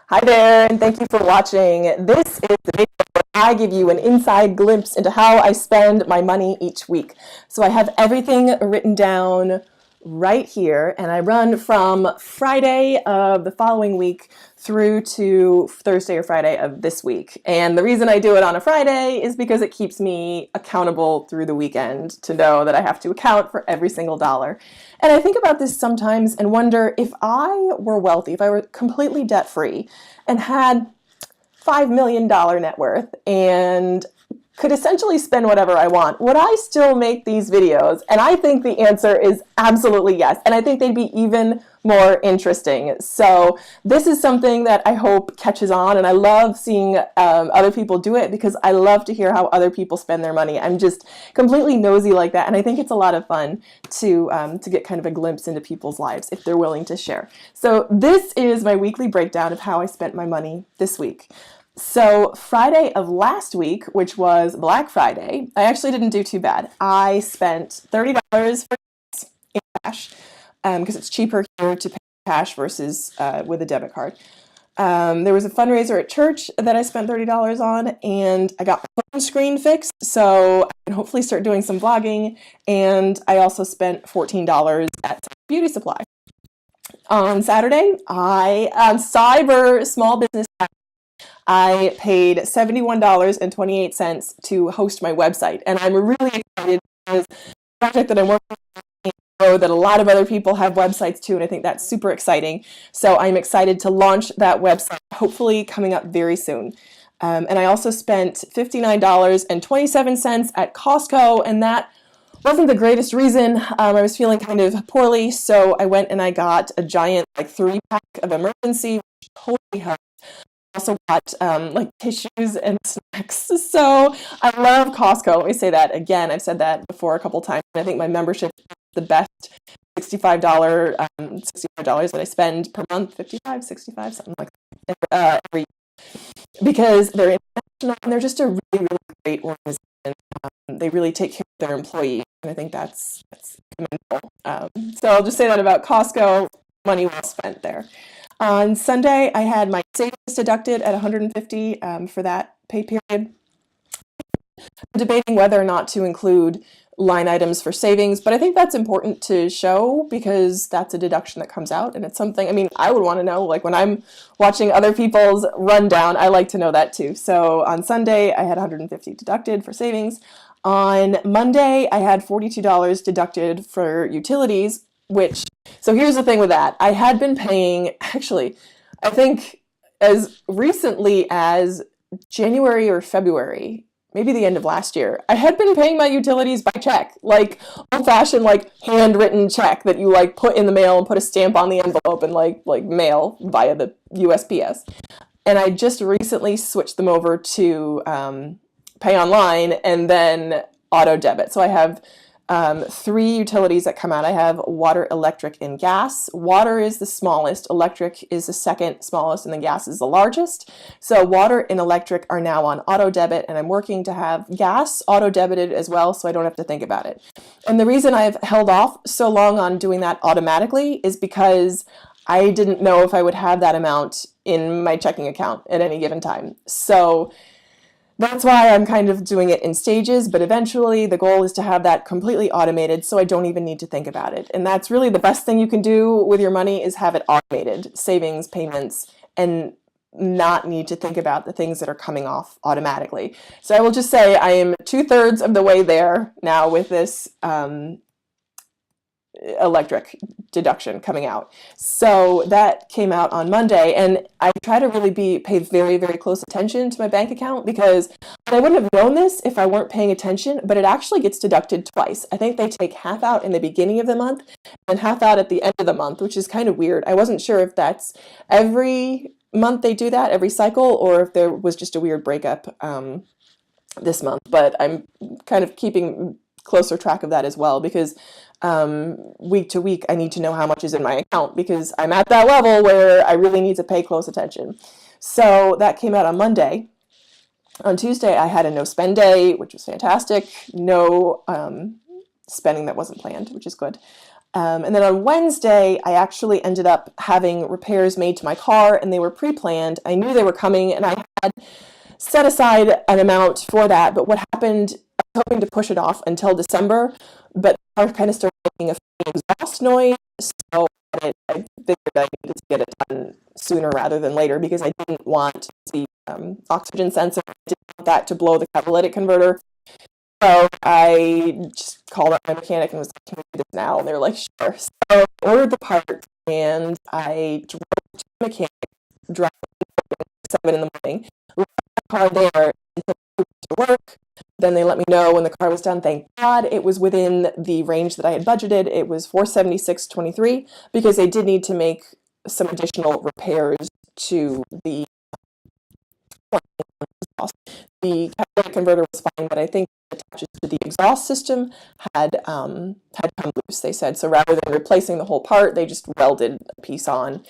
Hi there, and thank you for watching. This is the video where I give you an inside glimpse into how I spend my money each week. So I have everything written down right here, and I run from Friday of the following week through to Thursday or Friday of this week. And the reason I do it on a Friday is because it keeps me accountable through the weekend to know that I have to account for every single dollar. And I think about this sometimes and wonder if I were wealthy, if I were completely debt-free and had $5 million net worth and could essentially spend whatever I want, would I still make these videos? And I think the answer is absolutely yes. And I think they'd be even more interesting. So this is something that I hope catches on, and I love seeing other people do it because I love to hear how other people spend their money. I'm just completely nosy like that, and I think it's a lot of fun to get kind of a glimpse into people's lives if they're willing to share. So this is my weekly breakdown of how I spent my money this week. So Friday of last week, which was Black Friday, I actually didn't do too bad. I spent $30 for in cash because it's cheaper here to pay cash versus with a debit card. There was a fundraiser at church that I spent $30 on, and I got my phone screen fixed, so I can hopefully start doing some vlogging. And I also spent $14 at beauty supply. On Saturday, on Cyber Small Business, I paid $71.28 to host my website, and I'm really excited because the project that I'm working on, I know that a lot of other people have websites too, and I think that's super exciting. So I'm excited to launch that website, hopefully coming up very soon. And I also spent $59.27 at Costco, and that wasn't the greatest reason. I was feeling kind of poorly, so I went and I got a giant, like, 3-pack of Emergen-C, which totally helped. Also got like tissues and snacks. So I love Costco. Let me say that again. I've said that before a couple times. I think my membership is the best $65 that I spend per month. 55, 65, something like that, every year, because they're international and they're just a really, really great organization. They really take care of their employees, and I think that's commendable. So I'll just say that about Costco. Money well spent there. On Sunday, I had my savings deducted at $150 for that pay period. I'm debating whether or not to include line items for savings, but I think that's important to show because that's a deduction that comes out, and it's something, I mean, I would want to know, like when I'm watching other people's rundown, I like to know that too. So on Sunday, I had $150 deducted for savings. On Monday, I had $42 deducted for utilities, so here's the thing with that. I had been paying, actually, I think as recently as January or February, maybe the end of last year, I had been paying my utilities by check, like old-fashioned, like handwritten check that you like put in the mail and put a stamp on the envelope and like mail via the USPS. And I just recently switched them over to pay online and then auto debit. So I have 3 utilities that come out. I have water, electric, and gas. Water is the smallest, electric is the second smallest, and then gas is the largest. So water and electric are now on auto debit, and I'm working to have gas auto debited as well so I don't have to think about it. And the reason I've held off so long on doing that automatically is because I didn't know if I would have that amount in my checking account at any given time. So that's why I'm kind of doing it in stages, but eventually the goal is to have that completely automated so I don't even need to think about it. And that's really the best thing you can do with your money, is have it automated, savings, payments, and not need to think about the things that are coming off automatically. So I will just say I am 2/3 of the way there now with this electric deduction coming out. So that came out on Monday, and I try to really pay very, very close attention to my bank account because I wouldn't have known this if I weren't paying attention, but it actually gets deducted twice. I think they take half out in the beginning of the month and half out at the end of the month, which is kind of weird. I wasn't sure if that's every month they do that, every cycle, or if there was just a weird breakup this month, but I'm kind of keeping closer track of that as well because week to week I need to know how much is in my account because I'm at that level where I really need to pay close attention. So that came out on Monday. On Tuesday I had a no spend day, which was fantastic. No spending that wasn't planned, which is good. And then on Wednesday, I actually ended up having repairs made to my car, and they were pre-planned. I knew they were coming, and I had set aside an amount for that. But what happened, I was hoping to push it off until December, but the car kind of started making a funny exhaust noise. So I figured I needed to get it done sooner rather than later because I didn't want the oxygen sensor. I didn't want that to blow the catalytic converter. So I just called up my mechanic and was like, "Can we do this now?" And they were like, "Sure." So I ordered the part and I drove to the mechanic, drove at 7 in the morning, left the car there until I went to work. Then they let me know when the car was done. Thank God it was within the range that I had budgeted. It was $476.23 because they did need to make some additional repairs to the catalytic converter was fine, but I think the attaches to the exhaust system had come loose, they said. So rather than replacing the whole part, they just welded a piece on.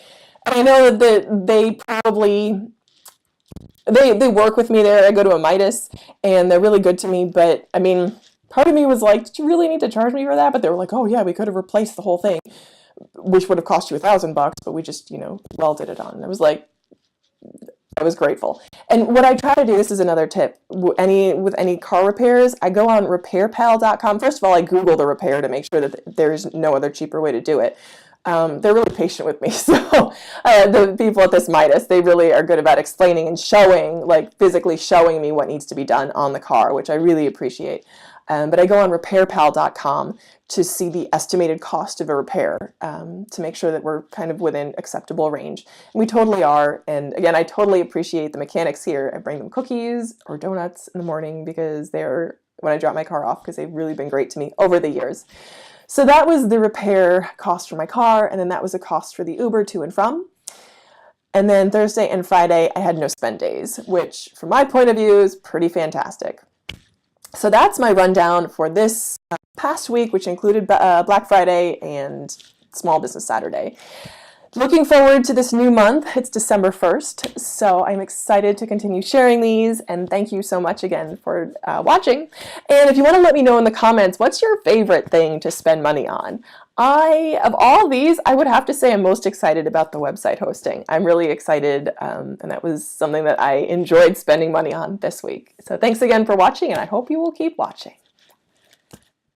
And I know that they probably they work with me there. I go to a Midas and they're really good to me, but I mean, part of me was like, did you really need to charge me for that? But they were like, oh yeah, we could have replaced the whole thing, which would have cost you $1,000, but we just, welded it on. And I was like, I was grateful. And what I try to do, this is another tip, with any car repairs, I go on repairpal.com. First of all, I Google the repair to make sure that there's no other cheaper way to do it. They're really patient with me. So the people at this Midas, they really are good about explaining and showing, like physically showing me what needs to be done on the car, which I really appreciate. But I go on repairpal.com to see the estimated cost of a repair to make sure that we're kind of within acceptable range. And we totally are. And again, I totally appreciate the mechanics here. I bring them cookies or donuts in the morning because they're when I drop my car off because they've really been great to me over the years. So that was the repair cost for my car, and then that was the cost for the Uber to and from. And then Thursday and Friday, I had no spend days, which from my point of view is pretty fantastic. So that's my rundown for this past week, which included Black Friday and Small Business Saturday. Looking forward to this new month. It's December 1st, so I'm excited to continue sharing these, and thank you so much again for watching. And if you want to let me know in the comments, what's your favorite thing to spend money on? Of all these, I would have to say I'm most excited about the website hosting. I'm really excited, and that was something that I enjoyed spending money on this week. So thanks again for watching, and I hope you will keep watching.